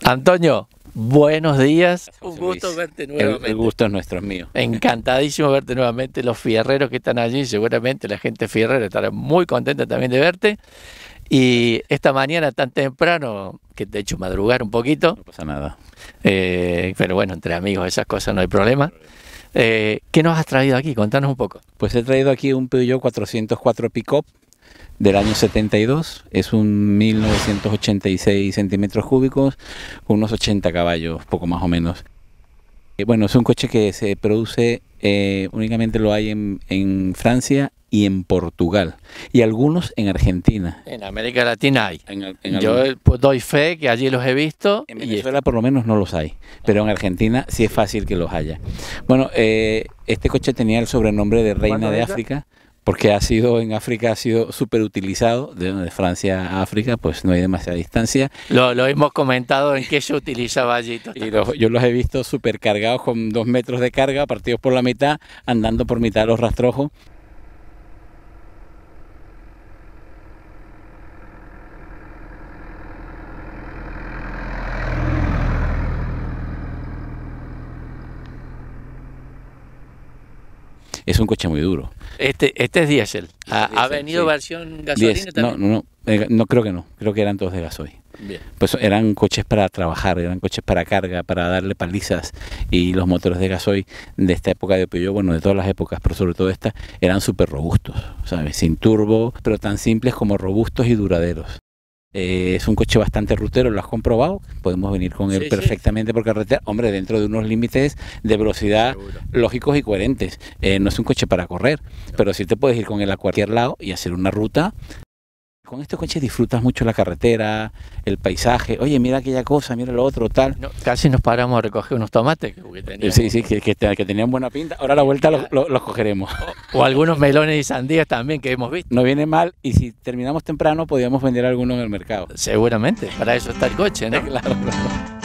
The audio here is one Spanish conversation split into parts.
Antonio, buenos días. Un gusto verte nuevamente. El gusto es nuestro, es mío. Encantadísimo verte nuevamente. Los fierreros que están allí, seguramente la gente fierrera estará muy contenta también de verte. Y esta mañana tan temprano, que te he hecho madrugar un poquito. No pasa nada. Pero bueno, entre amigos esas cosas no hay problema. ¿Qué nos has traído aquí? Contanos un poco. Pues he traído aquí un Peugeot 404 Pickup del año 72, es un 1986 centímetros cúbicos, con unos 80 caballos, poco más o menos. Bueno, es un coche que se produce, únicamente lo hay en Francia y en Portugal, y algunos en Argentina. En América Latina hay. Yo Algún... doy fe que allí los he visto. En Venezuela por lo menos no los hay, pero en Argentina sí es fácil que los haya. Bueno, este coche tenía el sobrenombre de Reina de África, porque en África ha sido súper utilizado, de Francia a África, pues no hay demasiada distancia. Lo hemos comentado en qué se utilizaba allí. Y yo los he visto súper cargados con 2 metros de carga, partidos por la mitad, andando por mitad de los rastrojos. Es un coche muy duro. Este es diésel. ¿Ha venido sí. Versión gasolina también? No, creo que no. Creo que eran todos de gasoil. Bien. Pues eran coches para trabajar, eran coches para carga, para darle palizas, y los motores de gasoil de esta época de Peugeot, bueno, de todas las épocas, pero sobre todo esta, eran súper robustos, ¿sabes? Sin turbo, pero tan simples como robustos y duraderos. Es un coche bastante rutero, ¿lo has comprobado? Podemos venir con él perfectamente por carretera, hombre, dentro de unos límites de velocidad lógicos y coherentes. No es un coche para correr, pero sí te puedes ir con él a cualquier lado y hacer una ruta. Con este coche disfrutas mucho la carretera, el paisaje. Oye, mira aquella cosa, mira lo otro, tal. No, casi nos paramos a recoger unos tomates. Que tenían buena pinta. Ahora a la vuelta los cogeremos. O algunos melones y sandías también que hemos visto. No viene mal, y si terminamos temprano podríamos vender algunos en el mercado. Seguramente, para eso está el coche, ¿no? Claro, claro.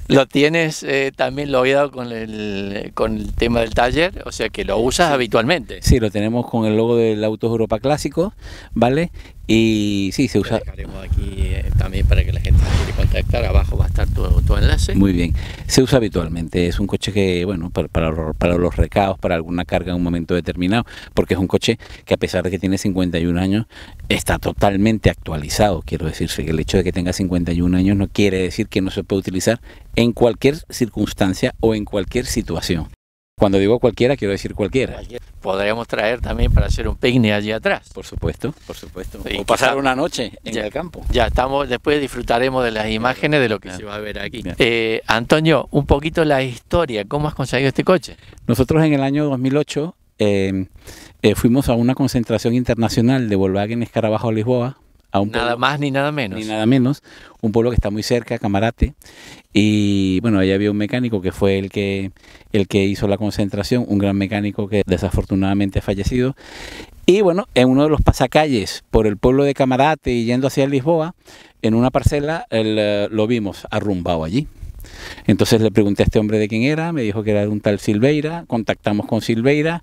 ¿Lo tienes también logueado con el tema del taller? O sea que lo usas habitualmente. Sí, lo tenemos con el logo del Autos Europa Clásico, ¿vale? Y sí, se usa. Lo dejaremos aquí también para que la gente se quiera contactar. Abajo va a estar tu enlace. Muy bien. Se usa habitualmente. Es un coche que, bueno, para los recados, para alguna carga en un momento determinado, porque es un coche que, a pesar de que tiene 51 años, está totalmente actualizado. Quiero decirse que el hecho de que tenga 51 años no quiere decir que no se puede utilizar en cualquier circunstancia o en cualquier situación. Cuando digo cualquiera, quiero decir cualquiera. Podríamos traer también para hacer un picnic allí atrás. Por supuesto, por supuesto. Sí, O pasar quizá, una noche en el campo. Ya estamos, después disfrutaremos de las imágenes de lo que se va a ver aquí. Antonio, un poquito la historia, ¿cómo has conseguido este coche? Nosotros en el año 2008 fuimos a una concentración internacional de Volkswagen Escarabajo Lisboa. A un nada pueblo, más ni nada menos. Ni nada menos, un pueblo que está muy cerca, Camarate, y bueno, ahí había un mecánico que fue el que hizo la concentración, un gran mecánico que desafortunadamente ha fallecido, y bueno, en uno de los pasacalles por el pueblo de Camarate y yendo hacia Lisboa, en una parcela lo vimos arrumbado allí. Entonces le pregunté a este hombre de quién era, me dijo que era de un tal Silveira, contactamos con Silveira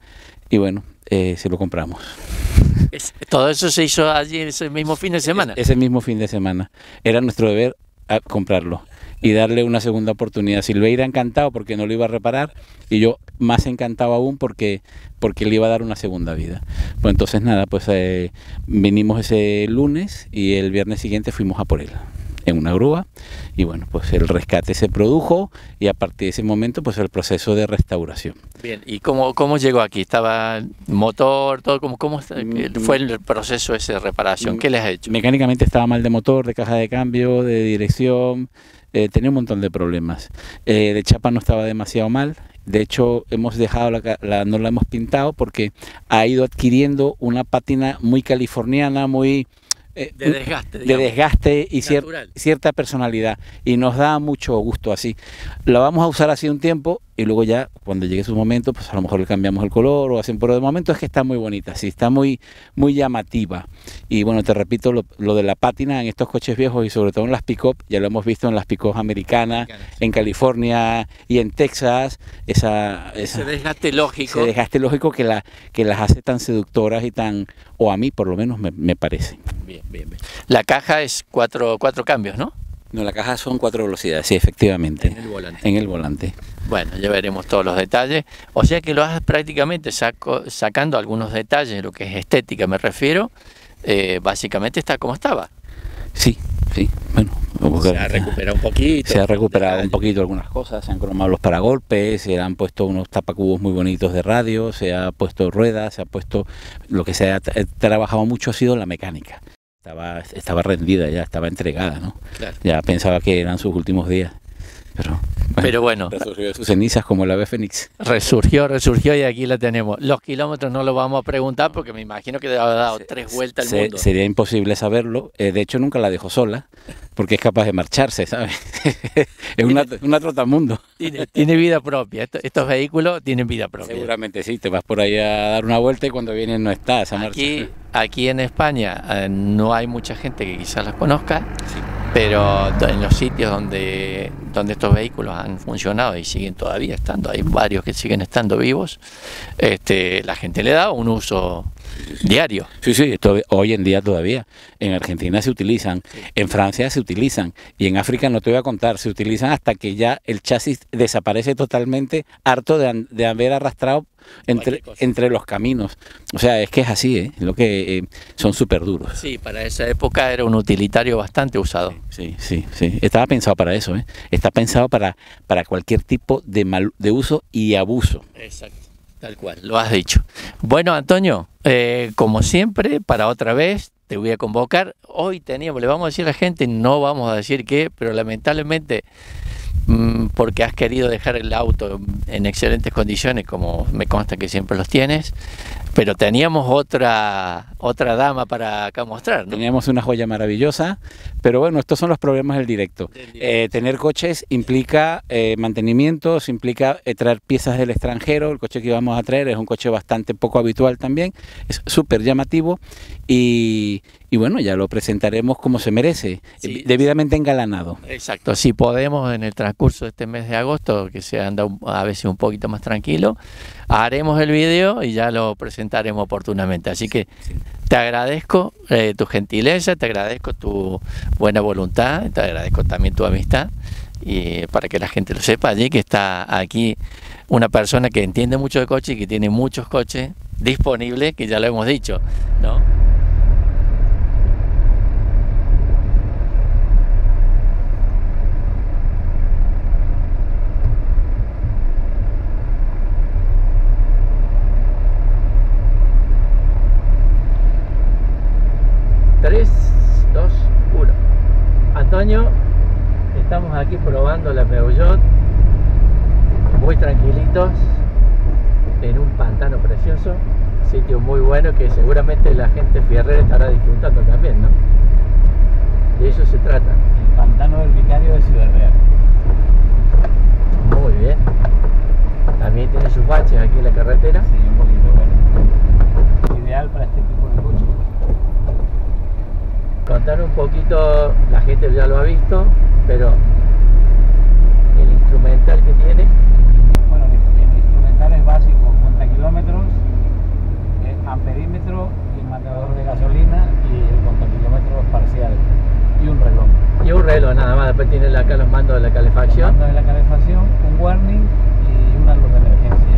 y bueno, se lo compramos. Todo eso se hizo allí ese mismo fin de semana. Ese mismo fin de semana. Era nuestro deber comprarlo y darle una segunda oportunidad. Silveira encantado porque no lo iba a reparar y yo más encantado aún porque le iba a dar una segunda vida. Pues entonces nada, pues vinimos ese lunes y el viernes siguiente fuimos a por él en una grúa y bueno, pues el rescate se produjo y a partir de ese momento pues el proceso de restauración. Bien, ¿y cómo llegó aquí? ¿Estaba motor, todo? ¿Cómo fue el proceso ese de reparación? ¿Qué les ha hecho? Mecánicamente estaba mal de motor, de caja de cambio, de dirección, tenía un montón de problemas. De chapa no estaba demasiado mal. De hecho, hemos dejado no la hemos pintado porque ha ido adquiriendo una pátina muy californiana, muy de desgaste y cierta personalidad, y nos da mucho gusto así. La vamos a usar así un tiempo y luego ya cuando llegue su momento pues a lo mejor le cambiamos el color o hacen, pero de momento es que está muy bonita, sí, está muy llamativa. Y bueno, te repito, lo de la pátina en estos coches viejos y sobre todo en las pick-up, ya lo hemos visto en las pick-up americanas, en California y en Texas, ese desgaste lógico. Ese desgaste lógico que las hace tan seductoras y tan, o a mí por lo menos me parece. Bien. La caja es cuatro cambios, ¿no? No, la caja son 4 velocidades, sí, efectivamente. En el volante. Bueno, ya veremos todos los detalles. O sea que lo has prácticamente sacando algunos detalles, lo que es estética me refiero, básicamente está como estaba. Sí. Bueno, se ha recuperado un poquito. Se ha recuperado un poquito algunas cosas, se han cromado los paragolpes, se han puesto unos tapacubos muy bonitos de radio, se ha puesto ruedas, se ha puesto... Lo que se ha trabajado mucho ha sido la mecánica. Estaba rendida ya, estaba entregada, ¿no? Claro. Ya pensaba que eran sus últimos días, pero bueno. Resurgió de sus cenizas como el ave fénix. Resurgió y aquí la tenemos. Los kilómetros no los vamos a preguntar porque me imagino que debe haber dado 3 vueltas al mundo. Sería imposible saberlo. De hecho, nunca la dejó sola porque es capaz de marcharse, ¿sabes? Es una trotamundo. Tiene vida propia. Estos vehículos tienen vida propia. Seguramente sí. Te vas por ahí a dar una vuelta y cuando vienes no estás a marchar. Aquí en España no hay mucha gente que quizás las conozca, sí, pero en los sitios donde estos vehículos han funcionado y siguen todavía estando, hay varios que siguen estando vivos, la gente le da un uso diario. Sí, hoy en día todavía. En Argentina se utilizan, en Francia se utilizan y en África no te voy a contar, se utilizan hasta que ya el chasis desaparece totalmente, harto de haber arrastrado entre los caminos. O sea, es que es así, ¿eh? Lo que son súper duros. Sí, para esa época era un utilitario bastante usado. Sí. Estaba pensado para eso, ¿eh? Está pensado para cualquier tipo de uso y abuso. Exacto. Tal cual, lo has dicho. Bueno, Antonio, como siempre, para otra vez te voy a convocar. Hoy le vamos a decir a la gente, no vamos a decir qué, pero lamentablemente, porque has querido dejar el auto en excelentes condiciones, como me consta que siempre los tienes, pero teníamos otra dama para acá mostrar, ¿no? Teníamos una joya maravillosa, pero bueno, estos son los problemas del directo. Tener coches implica mantenimientos, implica traer piezas del extranjero. El coche que íbamos a traer es un coche bastante poco habitual también, es súper llamativo y bueno, ya lo presentaremos como se merece, sí, debidamente engalanado. Exacto, si podemos en el transcurso de este mes de agosto, que se anda a veces un poquito más tranquilo, haremos el video y ya lo presentaremos oportunamente. Así que te agradezco tu gentileza, te agradezco tu buena voluntad, te agradezco también tu amistad, y para que la gente lo sepa allí, que está aquí una persona que entiende mucho de coches y que tiene muchos coches disponibles, que ya lo hemos dicho, ¿no? banditos en un pantano precioso, sitio muy bueno que seguramente la gente fierrera estará disfrutando también, ¿no? De eso se trata. El pantano del Vicario de Ciudad Real. Muy bien. También tiene sus baches aquí en la carretera. Sí, un poquito, bueno. Ideal para este tipo de coche. Contar un poquito, la gente ya lo ha visto, pero el instrumental que tiene. Bueno, el instrumental es básico, cuenta kilómetros, amperímetro y marcador de gasolina y el contakilómetros parcial y un reloj. Y un reloj nada más, después tiene acá los mandos de la calefacción. Mando de la calefacción, un warning y una luz de emergencia.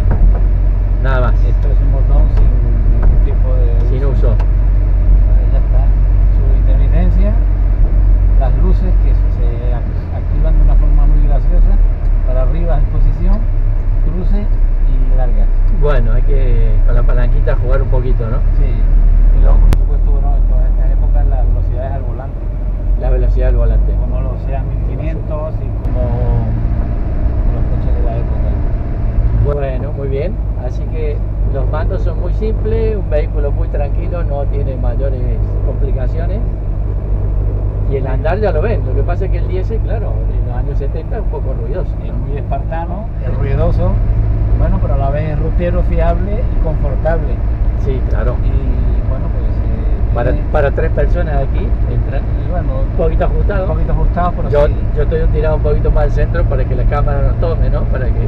Nada más. Esto es un botón sin ningún tipo de Sin uso. Vale, ya está. Su intermitencia, las luces que se activan de una forma muy graciosa, para arriba exposición, cruce y largas. Bueno, hay que con la palanquita jugar un poquito, ¿no? Sí. Y luego, por supuesto, bueno, en todas estas épocas las velocidades al volante. La velocidad del volante. Como los sean 1500 y como los coches de la época. Bueno, muy bien. Así que los mandos son muy simples, un vehículo muy tranquilo, no tiene mayores complicaciones. Y el andar ya lo ven. Lo que pasa es que el diésel, claro, en los años 70 es un poco ruidoso. Es muy espartano, es ruidoso, bueno, pero a la vez es rutero, fiable y confortable. Sí, claro. Y bueno, pues Para 3 personas aquí, entran y bueno, un poquito ajustado. un poquito ajustado, pero Yo sí. estoy tirado un poquito más al centro para que la cámara nos tome, ¿no? Para que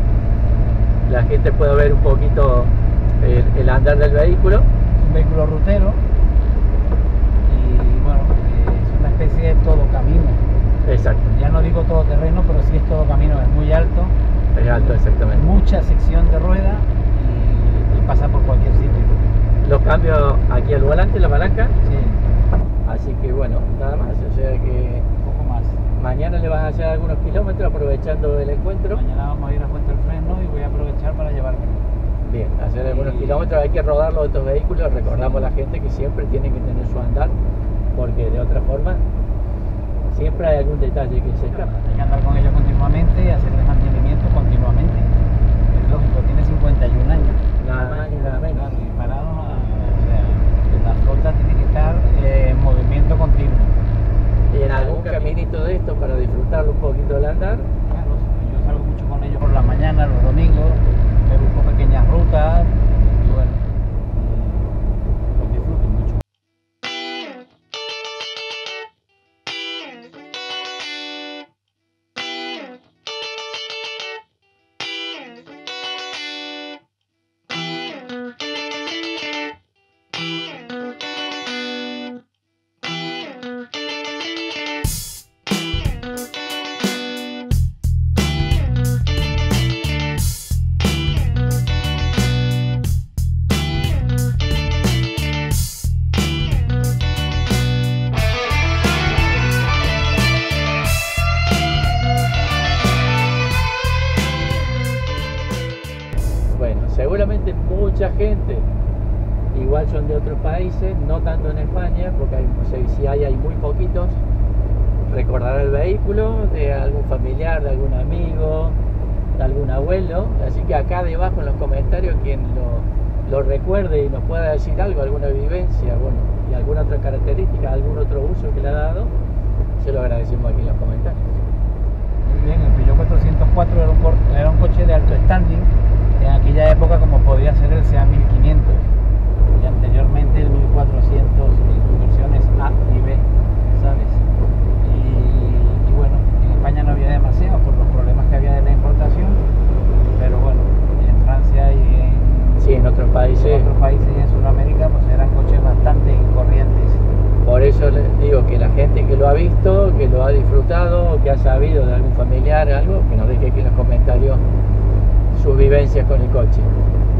la gente pueda ver un poquito el andar del vehículo. Es un vehículo rutero y bueno, es una especie de todo camino. Exacto. Ya no digo todo terreno, pero sí es todo camino, es muy alto. Es alto, exactamente. Mucha sección de rueda y pasa por cualquier sitio. Los cambios aquí al volante, la palanca. Sí, Así que bueno, nada más. O sea que un poco más. mañana le vas a hacer algunos kilómetros aprovechando el encuentro. Mañana vamos a ir a Fuente del Freno y voy a aprovechar para llevármelo. Bien, hacer algunos kilómetros, hay que rodarlo de estos vehículos. Recordamos a la gente que siempre tienen que tener su andar, porque de otra forma siempre hay algún detalle que se escapa. Hay que andar con ellos continuamente y hacerles mantenimiento continuamente. Es lógico, tiene 51 años. Nada más ni nada menos. Claro, y parado, o sea, la flota tiene que estar en movimiento continuo. Y en algún caminito de esto para disfrutarlo un poquito del andar. Claro, yo salgo mucho con ellos por la mañana, los domingos, me busco pequeñas rutas y bueno, los disfruto mucho. Seguramente mucha gente, igual son de otros países, no tanto en España, porque si hay muy poquitos, recordará el vehículo de algún familiar, de algún amigo, de algún abuelo. Así que acá debajo en los comentarios quien lo recuerde y nos pueda decir algo, alguna vivencia, bueno, y alguna otra característica, algún otro uso que le ha dado, se lo agradecemos aquí en los comentarios. Muy bien, el Peugeot 404 era un coche de alto standing en aquella época, como podía ser el Seat 1500 y anteriormente el 1400 y versiones A y B, ¿sabes? Y bueno, en España no había demasiado por los problemas que había de la importación, pero bueno, en Francia y en otros países y en Sudamérica pues eran coches bastante corrientes. Por eso les digo que la gente que lo ha visto, que lo ha disfrutado, que ha sabido de algún familiar, algo, que nos deje aquí en los comentarios sus vivencias con el coche.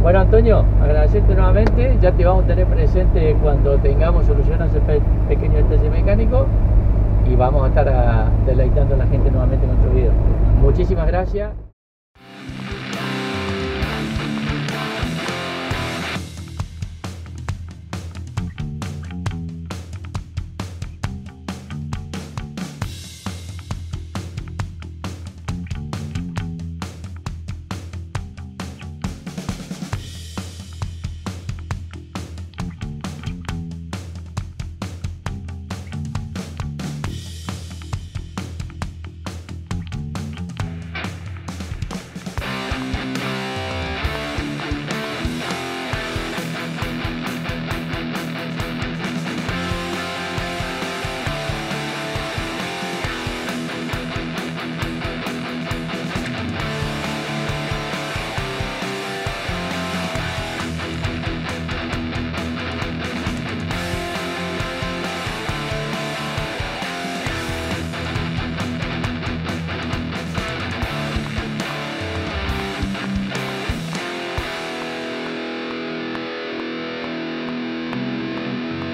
Bueno, Antonio, agradecerte nuevamente, ya te vamos a tener presente cuando tengamos soluciones a ese pequeño detalle mecánico y vamos a estar deleitando a la gente nuevamente en nuestro video. Muchísimas gracias.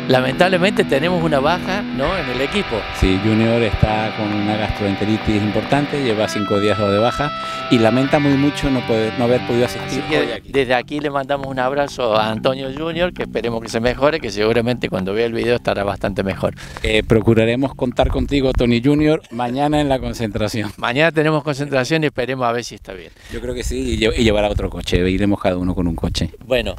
lamentablemente tenemos una baja, ¿no?, en el equipo. Sí, Junior está con una gastroenteritis importante, lleva 5 días de baja y lamenta muy mucho no haber podido asistir. Así que desde aquí le mandamos un abrazo a Antonio Junior, que esperemos que se mejore, que seguramente cuando vea el video estará bastante mejor. Procuraremos contar contigo, Tony Junior, mañana en la concentración. Mañana tenemos concentración y esperemos a ver si está bien. Yo creo que sí, y llevará otro coche, iremos cada uno con un coche. Bueno,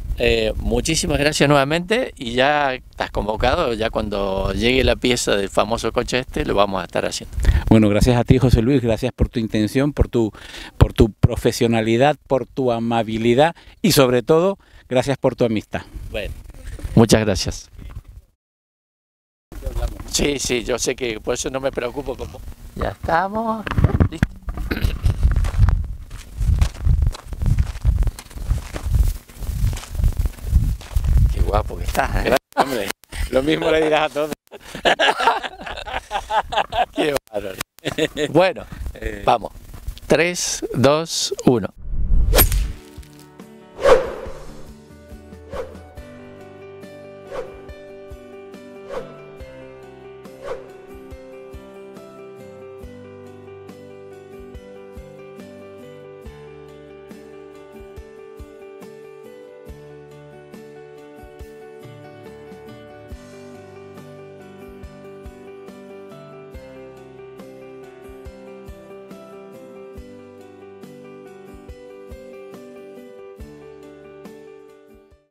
muchísimas gracias nuevamente y ya estás convocado, ya cuando llegue la pieza del famoso coche este lo vamos a estar haciendo. Bueno, gracias a ti, José Luis, gracias por tu intención, por tu profesionalidad, por tu amabilidad y sobre todo, gracias por tu amistad. Bueno, muchas gracias. Sí, sí, yo sé que por eso no me preocupo como... Ya estamos, listo. Qué guapo que estás, ¿eh? Hombre, lo mismo le dirás a todos. Qué bárbaro. Bueno, vamos. 3, 2, 1.